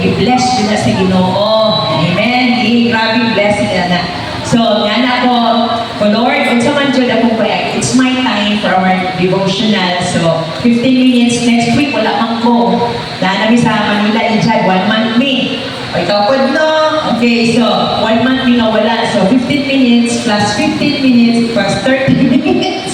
i-bless yun na sa Ginoo. Amen. Grabe blessing na. So, yan ako, Lord, kung sa man dyan akong kaya, it's my time for our devotional. So, 15 minutes next week, wala mang ko. Dahil namin sa Manila, dyan, 1 month me. O, ikaw po, no? Okay, so, 1 month me na wala. So, 15 minutes plus 15 minutes plus 30 minutes.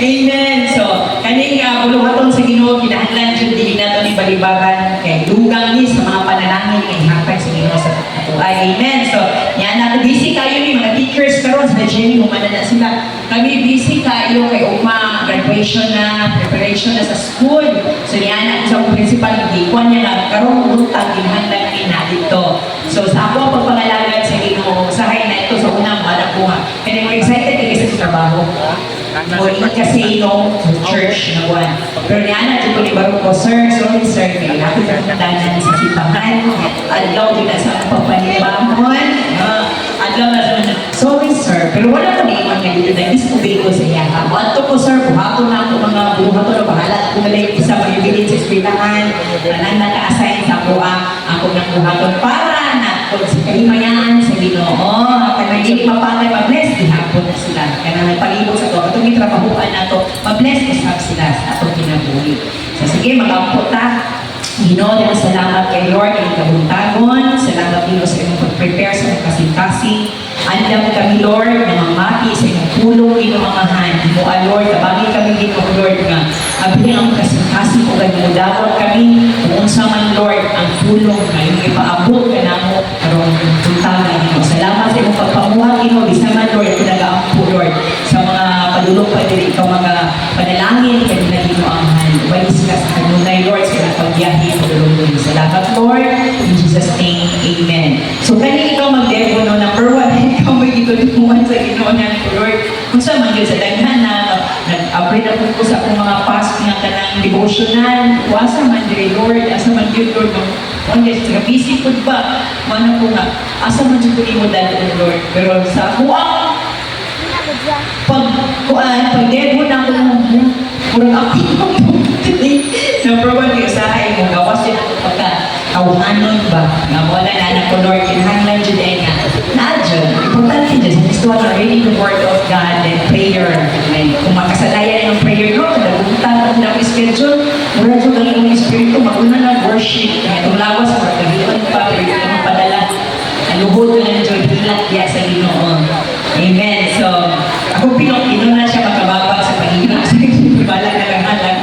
Amen. So, kaning buluhaton sa Ginoo kinahanglan jud dili nato ni balibagan kay dugang ni sa mga panalangin kay hatag sa Ginoo sa buhay. Amen. So, yan nato busy kayo ni mga teachers karon sa Jenny humana na sila. Kami busy kayo kay ugma graduation na, preparation na sa school. So, yan na sa principal di ko niya na karon utang kinahanglan ni na dito. So, sa ako pagpangalagad sa Ginoo, usahay na ito sa unang bala buha. Kaya mo excited kay sa trabaho. O kasi church na buwan. Pero niya na, dito ni Baruch ko, Sir, sorry sir, kaya natin nakitanan sa simbahan. Adlaw din na sa pagpanibamon. Adlaw na sa mga, sorry sir, pero wala ko na iman nga dito na isubig ko sa iya. Ato ko sir, buhato na ako mga buhato na bahala. Kung nalay isa magigilin sa eskwelahan, nang naka-assign sa ako ng buhaton para na kung sa kahimayaan sa Ginoo. Kaya hindi mapatay, ma-bless, ihapon na sila. Kaya nagpalibot sa ito. Itong itrabahuan na ito, ma-bless, isap sila sa itong kinabuhi. So sige, mag-ampot ta. Ginoo, dahil salamat kay Lord, kay kabuntagon. Salamat Ginoo sa inyong pag-prepare sa mga kasing-kasing. Andam kami Lord, na mamati sa inyong pulong Ginoo amahan. Ginoo, Lord, tabagin kami Ginoo, Lord, nga abili ang kasing-kasing o ganyan kami. Kung sa man Lord, ang pulong na yung ipaabot ka na mo, karong puntagan Ginoo. Salamat sa inyong pagpamuha Ginoo, bisa man Lord, pinag-aampo Lord, sa mga padulong pa din ikaw mga panalangin, kanina Ginoo amahan. Ubalis ka sa kanunay Lord, sa pagbiyahe. Salamat Lord, in Jesus name, Amen. So kani ikaw mag-devo no, number 1, ikaw mag-itulimuan sa Ginoo na Lord. Kung sa man yun sa daghan na nag-upgrade ako ko sa akong mga past nga kanang devotional, asa man dire Lord, asa man yun Lord, kung sa busy food ba, mana ko nga, asa man yun ko mo dahil Lord. Pero sa kuwang, pag-devo na ako ng kurang ako number 1, yung usahay mo, gawas yun ako pagka-kawahanon ba? Nga wala na anak ko, Lord, kinahanglan dyan ay nga. Na-dyan, importante dyan, just want to reading the word of God and prayer. And kung makasalayan ng prayer no, nagugutan ko ng schedule, mura dyan ang iyong espiritu, maguna na worship. Itong lawas, magkagilan pa, pero ito magpadala. Aluhod ka na dyan, hilat ya sa Ginoo. Amen. So, ako pinong-pino na siya makababag sa Panginoon. Bala na lang halang.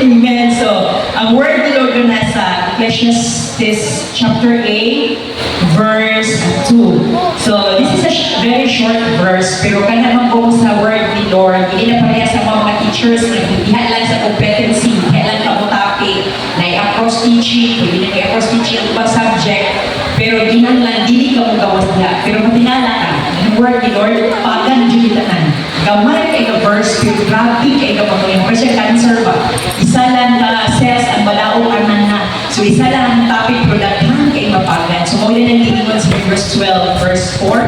Amen. So, ang word ni Lord na sa Ecclesiastes chapter 8, verse 2. So, this is a very short verse, pero ka naman po sa word ni Lord, hindi na pareha sa mga teachers na hindi lang sa competency, hindi lang kamutake, na i-across teaching, hindi na i-across teaching ang ibang subject, pero ginanglan, hindi ka mo gawas na. Pero matinala ka, ang word ni Lord, pagan dyan gamay kay ka verse, pero grabe kay ka pag-uling. Kasi cancer ba? Isa lang ka cells ang balaong anan na. So isa lang ang topic, pero daghan kay mapagan. So mawala ng tingin sa verse 12, verse 4.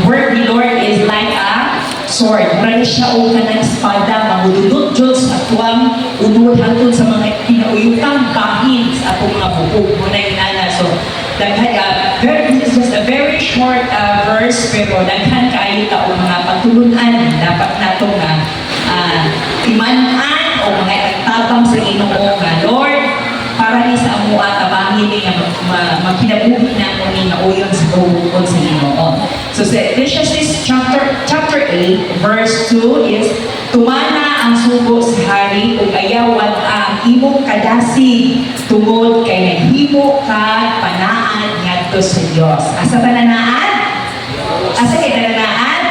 Word ni Lord is like a sword. Murali siya o ka ng espada, magududot Diyos sa tuwang unod hangtod sa mga kinauyutang bahin sa atong mga bubog. Muna yung nana. So, this is just a very short verse, pero daghan kayo ta o mga pagtulunan dapat nato nga imanan o mga itatabang sa Ginoo nga Lord, para ni sa amo at tabangin ni magkinabuhi na mo ni nauyon sa bubukod sa Ginoo. So sa Ecclesiastes chapter 8 verse 2 is tumana ang sugo sa hari ug ayawat ang imong kadasi tungod kay naghimo ka panaan ngadto sa Dios. Asa pananaan? Asa kay pananaan?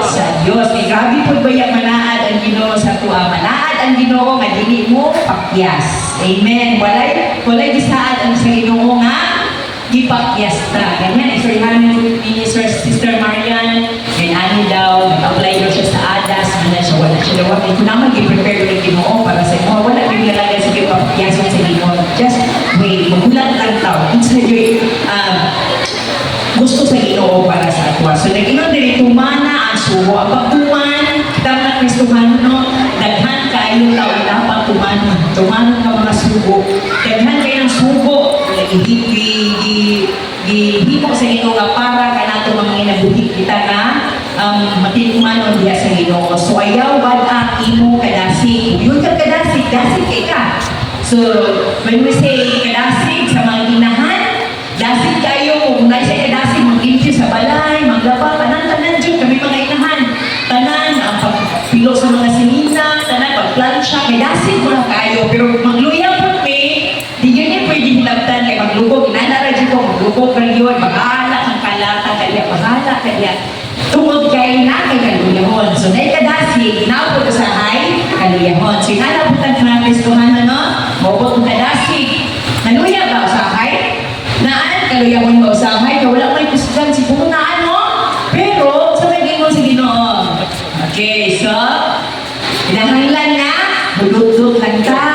Sa Dios. May grabe po ba yung manaad ang Ginoo sa tuwa? Manaad ang Ginoo nga dili mo pakyas. Amen. Walay gisaad ang sa Ginoo nga ipakyas ta. Ganyan, istoryahan ni Sister Marian, and ani daw, nag-apply daw siya sa ADAS, wala siya daw. Kung naman, i-prepare ulit Ginoo para sa imo. Wala yung nalagay sa ipapakyasan sa Ginoo. Just wait, magulat lang tao. It's gusto sa Ginoo para sa atwa. So, nag-inom din tumana ang subo. Ang pagtuman, kita mo na Kristohan, no? Daghan kayo tao dapat tuman. dumanan ka mga sugo. Daghan kayo ng sugo. Gihimo sa Ginoo nga para kanato mga inabuhi kita nga matinumanon diha sa Ginoo. So ayaw bad imo kadasig. Yun ka kadasig, dasig kay ka. So when we say kadasig sa mga inahan, dasig kayo kung nai sa kadasig mag-infuse sa balay, maglaba, tanan jud kami mga inahan. Tanan ang pagpilo sa mga sinina, tanan pagplansya, kay dasig mo na kayo. Pero magluya po di yun pwede hilabtan kay maglubog. Inanara dyan ko, maglubog rin yun, mag-aala kang kalata, kaya mag-aala, kaya tungod kay na kay kaluyahon. So, na ikadasi, ginawag ko sa hay, kaluyahon. So, inalabutan ka ng Kristohan na, no? Mawag kong kadasi. Naluya ba sa hay? Naan, kaluyahon ba sa hay? Kaya wala may Kristohan, siguro na ano? Pero, sa maging mo sa Ginoo. Okay, so, pinahanglan na, budot-dot lang ka.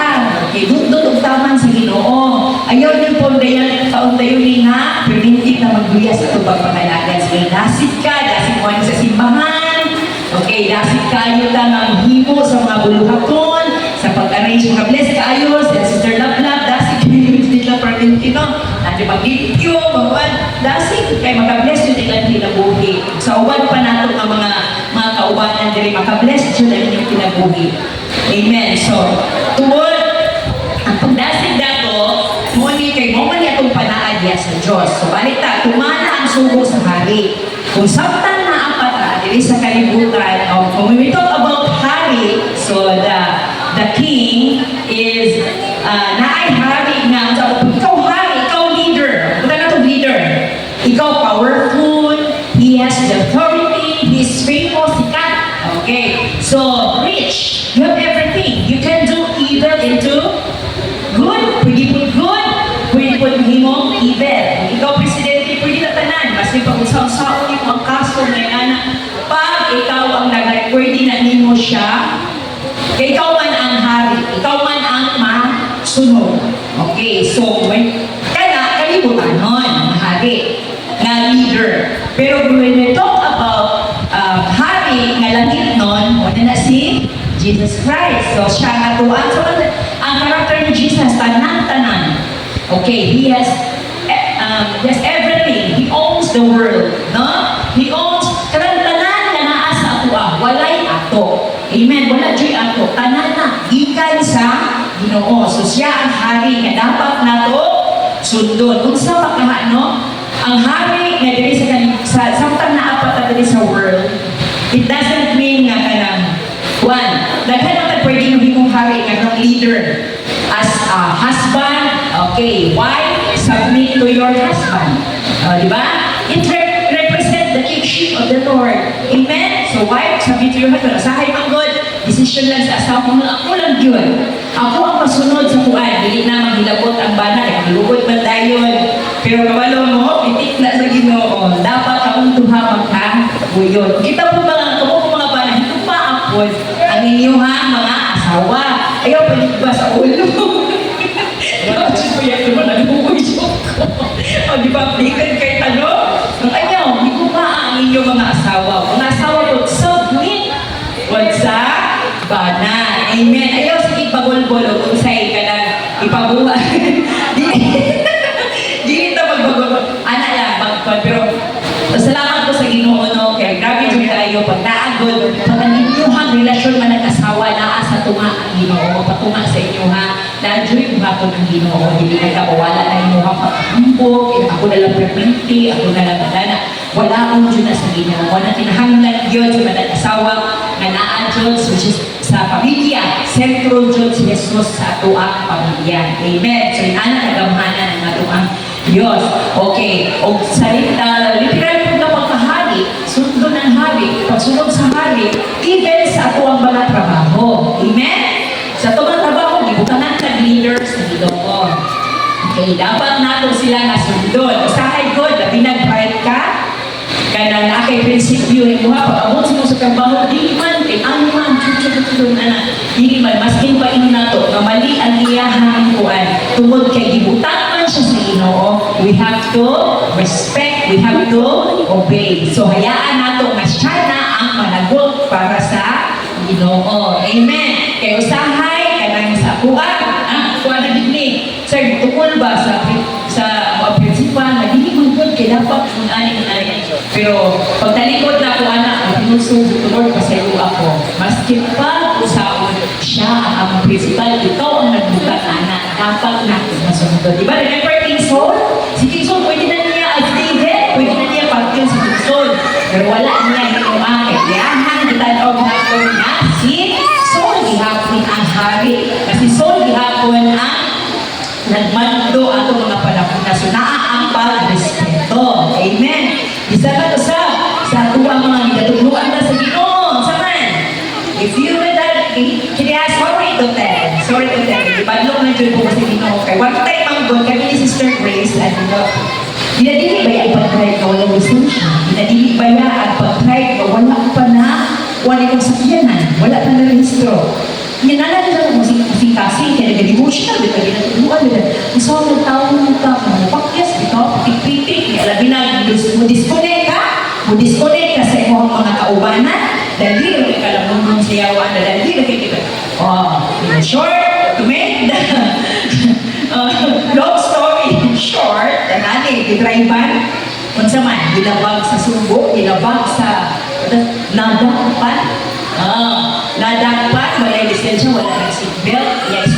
Okay, budot taman sa Ginoo. Ayaw niyo po dayan taon tayo ni nga, preventive na magluya sa itong pagpangalagan. So, dasit ka, dasit mo sa simbahan. Okay, dasit kayo ka maghimo sa mga buluhaton, sa pag-arrange mga bless kayo, sa Sister Love, dasit kayo nila preventive, no? Nandiyo mag-video, dasit kayo makabless yun ilang kinabuhi. Sa uwan pa nato ang mga kaubanan diri makabless yun ang inyong kinabuhi. Amen. So, tuwod, ang pagdasig dato, muli atong panaan diya sa Diyos. So, balita, tumana ang sugo sa hari. Kung sabtan na ang pata, dili sa kalibutan, when we talk about hari, so the king is, naay hari nga, ikaw hari, ikaw leader. Buta na itong leader. Ikaw powerful, he has the authority, he's famous, sikat. Okay, so rich, you have everything. You can do evil into good, pwede po good, pwede po himong evil. Ikaw, presidente, pwede na tanan. Mas may pag-usang-saon yung ang kaso na yan. Pag ikaw ang pwede na nimo siya, ikaw man ang hari, ikaw man ang masunod. Okay, so when kalibutan nun, ang hari, na leader. Pero when we talk about hari nga langit nun, wala na si Jesus Christ. So siya nga tuwan. So ang karakter ni Jesus, tanan-tanan. Okay, he has everything. He owns the world. No? He owns tanan-tanan na naa sa ato. Walay ato. Amen. Wala dyo'y ato. Tanan na. Ikan sa Ginoo. So siya ang hari nga dapat nato sundon. Kung sa pagkahano, ang hari nga diri sa samtang naapat na diri sa world, it doesn't mean nga kanang one, daghan naman pwede yung himong hari nga ng leader as a husband. Okay, wife, submit to your husband. Di ba? It represents the kingship of the Lord. Amen? So wife, submit to your husband. Asahay man God, decision lang sa asawa mo. Ako lang yun. Ako ang masunod sa kuwan. Dili na maghilabot ang bana. Malugod man dayon. Pero kabalo mo, itik na sa Ginoo. Dapat akong tuha magka-buyon. Kita po mga bana, ito pa ako ang inyong mga asawa. Ayaw, palit ba sa ulo? Tapos ko yan naman, nag-uwisok ko. O, di ba, updated kayo talo? Ayaw, hindi ko pa ang inyong mga asawa. Mga asawa ko, submit. Wag sa bana. Amen. Ayaw, sige, pagulbol. O, kung sa'yo ka lang ipabuhay. Dili ito magbagol. Ana lang, pero salamat ko sa Ginoo, no? Kaya grabe yung tayo, pag naagod, pag ang inyong relasyon man nag-asawa na sa tunga ang Ginoo, patunga sa inyo ha, na-enjoy ko haton ang Ginoo, hindi nagkabawala na inyo ha, pag-ambok, ako na lang perminti, ako na lang madana, wala akong dyan na sa Ginoo, wala tinahanglan yun sa nag-asawa, nga na-adjod, which is sa pamilya, sentro dyan si Jesus sa ato ang pamilya. Amen. So, yung anak nagamhanan ng ato ang Diyos. Okay. O salita, literal po na pagkahari, sundo ng hari, pagsunod sa hari, even sa ato ang mga trabaho. Amen? Sa ato mga trabaho, gibutanan ka leaders na Ginoo. Okay, dapat nato sila nga sundon. Usahay God, labi nag-fight ka, kaya na kay prinsipyo ni Muha, pag-abot mo sa trabaho, di man, kay ano man, chuchu-chuchu na, di man, maskin pa ino nato, na mali ang iyahang kuan, tungod kay gibutan man siya sa Ginoo, we have to respect, we have to obey. So, hayaan nato na siya na ang managot para sa Ginoo. Amen. Kaya usahay, kanang sa kuha na din ni. Sir, tukol ba sa mga principal, naging mangkod, kaya dapat kung ani. Pero pag talikod na ako, anak, pinusod, tulor, pasayo ako. Maski pa, usaon, siya ang among principal, ikaw ang nagbukat, anak, dapat natin masunod. Diba? Remember King Saul? Si King Saul, pwede na niya as David, pwede na niya pagkin si King Saul. Pero wala niya yung akit. Yahan, kitanaw hapon na si Saul, gihapon ang hari. Kasi Saul, gihapon ang nagmando ato mga panahon na so naaambag respeto. Amen. Isa ka to sa ato ang mga nidatuluan na sa Ginoo. Saman, if you would that, kaya sorry to tell. Ipadlok na dyan po sa Ginoo. Kaya one time manggod, kami ni Sister Grace, dinadili ba yung pag-try ka walang lisensya? Dinadili ba yung pag-try ka wala pa na wala kong sakyanan, wala pa na rehistro? Nalala nila kung kasi kaya nag-devotional, di ba ginatuluan nila. Kung saan nagtawag mo ka, kung pakyas, ikaw, pitik-pitik, alabi na, mo-disconnect ka sa iyong mga kaubanan, dali na kayo kalamang sayawan, dali na kayo in short, to make the long story short, drive-ban, kung sa man, ilabag sa sumbo, ilabag sa nadakpan, wala yung lisensya, wala yung seatbelt,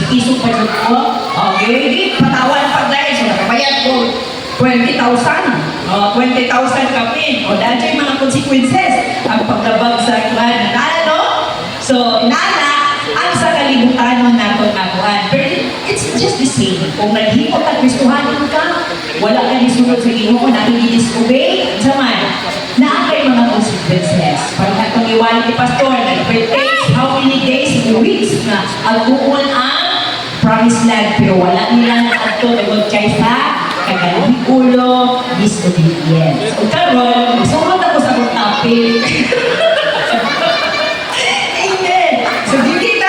isip pa yun ko, okay, patawan pa dahil, so nakabayad ko, 20,000 kami, dahil yung mga consequences, ang paglabag sa kwan, so, ang sa kalibutan ng nakuhaan, pero it's just the same, kung naghimot at Kristuhanin ka, wala ka disunod sa Ginoo, nakikidis-obey, saman, naakay mga consequences. Parang itong iwan ni Pastor, it takes how many days, weeks na agbuon ang promised land, pero wala nilang ato tungkol kaysa kagaling ulo, disobedience. O karon, sumunod ako sa kong topic. Amen. So, hindi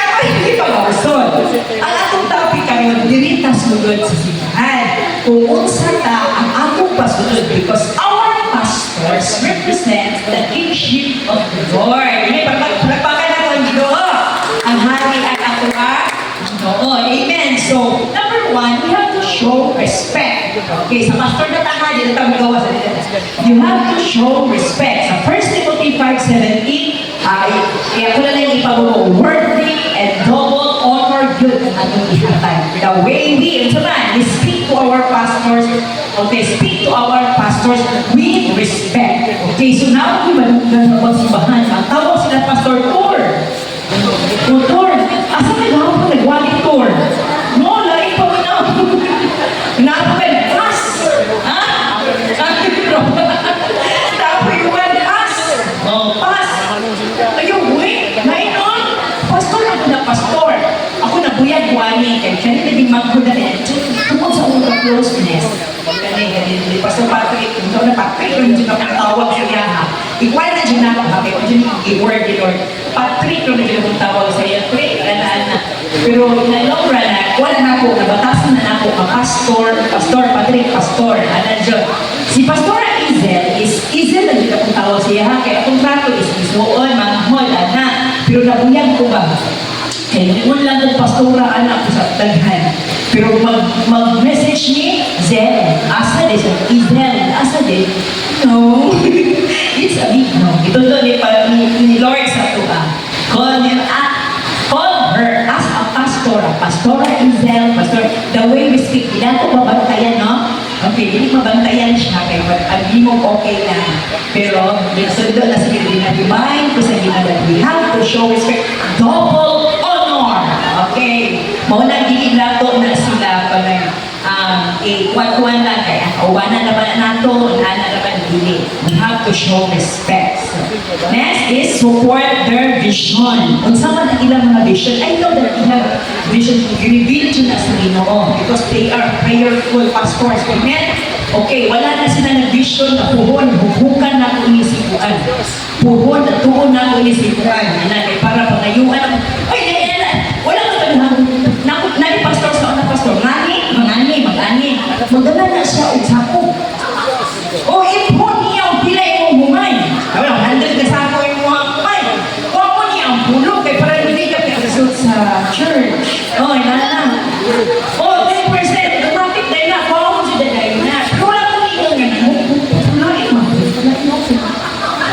pa mausod. Ang atong topic karon, dirita sugod sa simbahan. Kung unsa ta ang atong pasunod, because our pastors represent the kingship of the Lord. Pagpakan na ang Ginoo. Ang hari at ako Ginoo. Amen. So, number one, we have to show respect. Okay, sa pastor na tahan, dito tayo magawa sa dito. You have to show respect. Sa 1 Timothy 5:17, kaya ko na lang ipabuo, worthy and double honor yun ang atong ihatag. The way we speak to our pastors, speak to our pastors with respect. Okay, so now, we mag-nagpapag simbahan. Ang tawag sila Pastor Tor. Tor, asa ka daw po nagwagit Tor? No, laing pa mo na. Napapel, pass! Ha? Napayuan, pass! Pass! Ayaw, wait, nainon. Pastor ako na pastor. Ako na buyag wani. Kaya siya naging magkudalit. Tungkol sa unang closeness. Ganun. Pastor Patrick, ikaw na Patrick, kung hindi ka tawag sa iya ha. Ikuan na dyan ako ha, kaya dyan i-word ni Lord. Patrick, kung hindi ka tawag sa iya, pray, na. Pero in the long run, wala na ako, nabatasan na ako, pastor, Patrick, pastor, dyan. Si Pastor Izel na dito akong tawag sa iya ha, kaya akong trato is isuon, manghol, pero nabuyag ko ba? Kaya yun lang ang pastora anak ko sa taghan. Pero mag-message ni Zel, asa din, Izel, asa din? No. It's a big no. Ito ni Lord sa tuwa. Call her as a pastora. Pastora Izel, the way we speak, ilan ko mabantayan, no? Okay, hindi mabantayan siya, kaya hindi mo okay na. Pero, nagsundo na sa ginagawa ko sa ginagawa. We have to show respect. Double honor. Okay. Mauna gigilato na sila pag kuwan lang kaya kawanan naman nato, naman dili. We have to show respect. Next is support their vision. Kung saan man ang ilang mga vision, I know that they have vision to reveal to na sa Ginoo because they are prayerful pastors. Amen? Okay, wala na sila na vision na puhon, huhukan na kung isipuan. Puhon na tuon na kung isipuan. Para pangayuan. Ay, wala ka ba nani pastor sa una pastor? Ngani? Magdala na siya o sako. O ipon niya o pilay mo humay. Handal na sako yung mga humay. Huwag mo niya ang pulo kay para hindi ka pinasot sa church. O, 1%, lumapit dahil na, kung si Dadayo na. Pero wala kong ikaw nga na,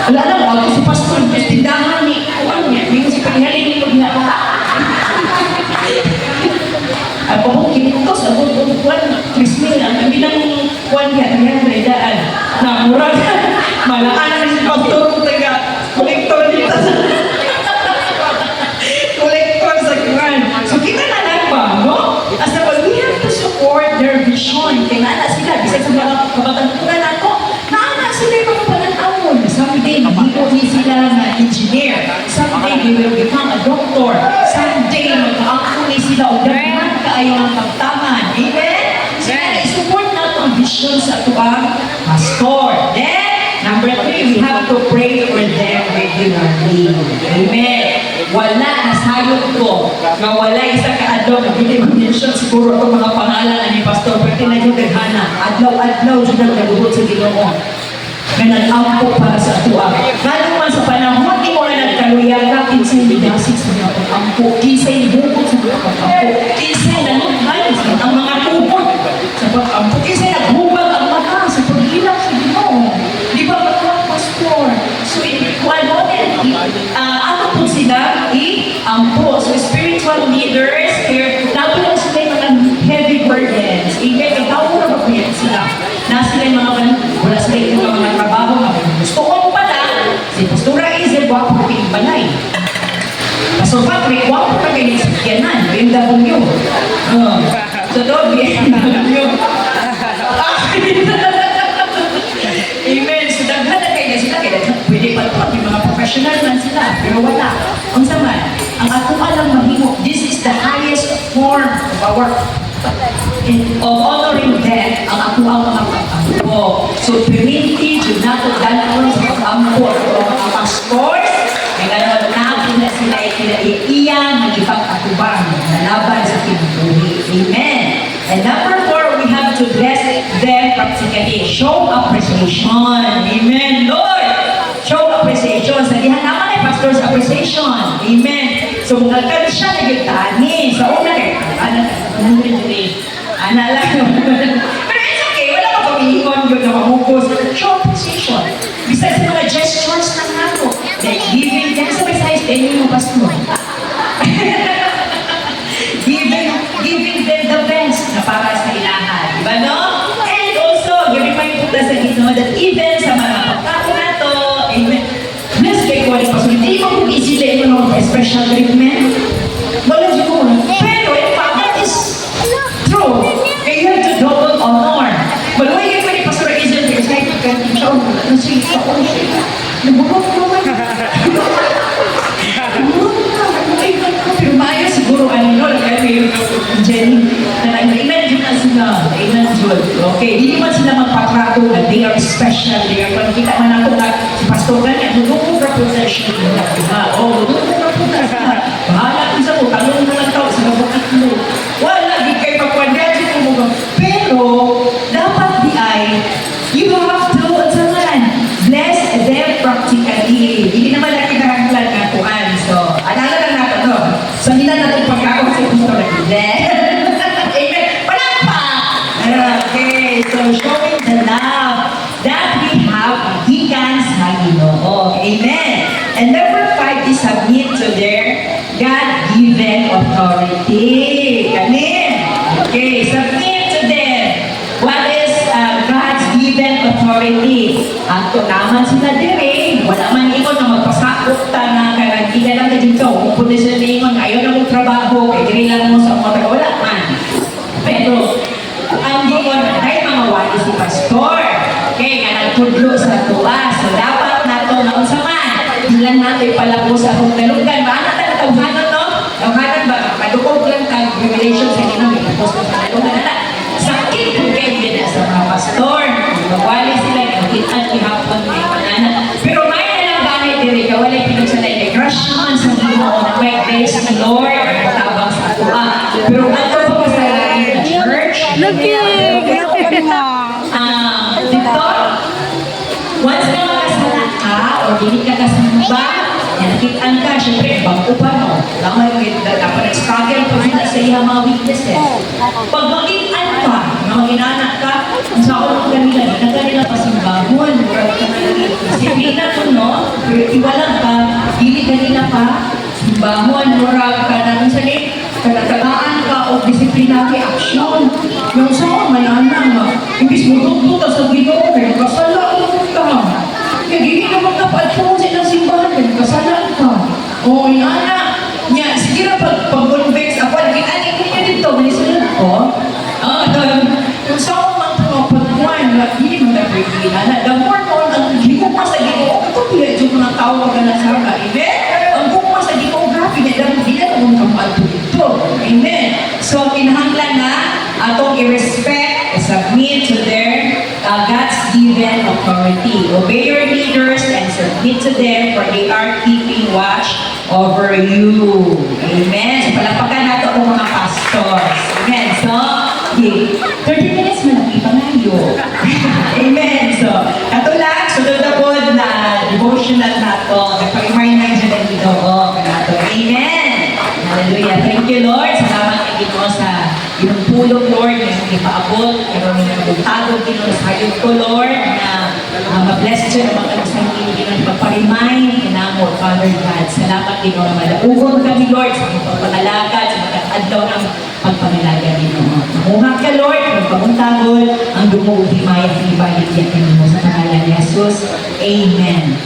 wala lang, wala si Pastor, tindahan ni, ano yan, may si paghaling ko na. Ako kong kinikos, ako kong kuwan, Christmas lang, ang bilang kuwan yan, yan, redaan. Na, murag, malakaan na si Pastor kung taga, kolektor dito sa, kolektor sa kuwan. So, kita na lang ba, no? As a we have to support their vision. Kaya nga sila, bisa sa mga kabatantunan nato, naana sila yung mga panatawon. Someday, magiging ni sila na engineer. Someday, they will become a doctor. Someday, magkaangko ni sila o daghan kaayo ang pagtaman. Amen? So, i-support nato ang vision sa tuwang pastor. Then, number 3, we have to pray for them regularly. Amen? Wala, nasayot ko na wala isa ka-adlaw na hindi-mention siguro itong mga pangalan ni Pastor Pwede na yung daghana. Adlaw-adlaw dyan ang naguhot sa Ginoo na nag-ampo para sa tuwa. Lalo man sa panahon, di mo na nagkaluyan ka, kinsay bidasit sa mga pag-ampo, kinsay bukod sa mga pag-ampo, kinsay nanunghay ang mga tubod sa pag-ampo, kinsay naghubag ang mata sa pag-hilak sa Ginoo. Di ba mga Pastor? So, ano po sila? I-ampo. So, spiritual leaders, lalo lang sila yung mga heavy burdens. Even, ikaw na ba sila? Na sila yung mga, wala sila yung mga trabaho, gusto ko pala, si Pastora Isel, wapo ka yung balay. So, Patrick, wapo ka kayo sa Kianan, BMW. So, BMW. Amen. So, daghan na kayo na sila. Pwede pa ito yung mga professional man sila. Pero wala. Ang saman, ang ato alang mahimo, this is the highest form of our of honoring them, ang ato ang mga pag-ampo. So, pirinti, dyan nato gano'n sa pag-ampo at mga pastors, may gano'n natin na sila iyan ng ipag-atubang na laban sa kinubuhi. Amen. And number 4, we have to bless them practically. Show appreciation. Amen. Lord, show appreciation. Sa dihan naman ay pastor's appreciation. Amen. So, mga kami siya nagitani. Sa una kayo, anak lang. Pero it's okay. Wala ka pag-iikon yun na mamukos. Show appreciation. Bisa sa mga gestures ng nato. Like giving, kaya sa size, din mo pastor. Giving them the best na para sa ilahan. Diba, no? And also, i-remind ko sa Ginoo that even sa mga pagkako na to, amen, bless kayo ko, so hindi mo kung isili mo ng special treatment. Wala dyan ko. Pero, in fact, that is true. Kaya you have to double honor. But why kayo ni Pastor Isel, because kahit pagkakin siya, nasita ko siya. Nabukot ko man. Pero maayo siguro, Jenny, na nag-imagine na sila, amen, Jud. Okay, hindi man sila magpatrato na they are special, they are, kita man ako na si Pastor Ganya, nulungkong representation nila, diba? Oh, nulungkong representation na. Bahala ko sa ko, talong na lang tao sa mabukat mo. Wala, di kayo pagkwadyasin mo mo. Pero, dapat di ay, you have to, bless them practically. Hindi naman nakikahanglan na kuhan. So, alala lang natin to. So, hindi na natin pagkakot sa Pastor Ganya. Amen. Okay, so showing the love that we have given sa Ginoo. Amen. And number 5 is submit to their God-given authority. Kanin. Okay, submit to them. What is God's given authority? Ang naman sila dire, wala man ikon na magpasakot ta na karang lang ka dito. Kung pwede sila ingon, ayaw na mong trabaho, kaya dire lang mo sa mga wala man. Pero, ang doon, ay mga wali si Pastor. Okay, nga nagtudlo sa tuwa. So, dapat na ito na unsaman. Ilan natin pala po sa hugdalugan. Ba, na tayo tawhanan, no? Tawhanan ba? Madukog lang tayo revelation sa ginamit. Tapos na sa hugdalugan na. Sakit kung kayo din sa mga pastor. Wali sila, nakitaan ihapon na ipanana. Pero may nalang ganit diri ka, wala pinagsalay na crush naman sa Ginoo na may grace ng Lord na tabang sa tuwa. Pero ato po sa church, dito, once na makasala ka o hindi ka kasama ba? Yan, nakitaan ka, syempre, bago pa, no? Lamay mo yun, dapat nag-struggle pa sila sa iya mga weaknesses. Pag makitaan ka, na mag-inanak ka, ang sa ako ng kanila, kanila pasimbahon, disiplina ko, no? Pero iwalang ka, dili kanila pa, simbahon, murag ka na, sa kanatagaan ka o disiplinary action. Yung sa mga mananang, imbis mo tututa sa Ginoo, kaya kasala ka. Kaya hindi ka magkapaatong sa ilang simbahan, kaya kasala ka. O, inana, niya, sige na pag-convex, ako, naging-anin ko niya dito, manisunod ko. Yung sa mga pagkuhan, hindi mo na-breaking inana. The more mo, ang higong sa Ginoo, ito pinadyo ko ng tao ka na sa amen? Ang higong sa Ginoo, grabe na, hindi na kung kapato dito. Amen. So, kinahanglan na atong i-respect, submit to their God's given authority. Obey your leaders and submit to them for they are keeping watch over you. Amen. So, palapakan nato ang mga pastors. Amen. So, 30 minutes malaki pa ngayo. Amen. So, katulad, sunod na po na devotional nato. Nagpag-remind na dyan ang ginoo. Amen. Hallelujah. Thank you, Lord. Salamat kay Ginoo sa iyong pulong, Lord, na hindi paabot. Pero nagtagog, Ginoo, sa hayod ko, Lord, na ma-bless siya ng mga kasangin, Ginoo, pagpa-remind na mo, Father God. Salamat, Ginoo, na malaugon kami, Lord, sa iyong pagpapalagad, sa pagkakadlaw ng pagpapalagad, Ginoo. Mamuhat ka, Lord, kung pamuntagol, ang dumuog himaya, ibayad yan, Ginoo, sa pangalan ni Jesus. Amen.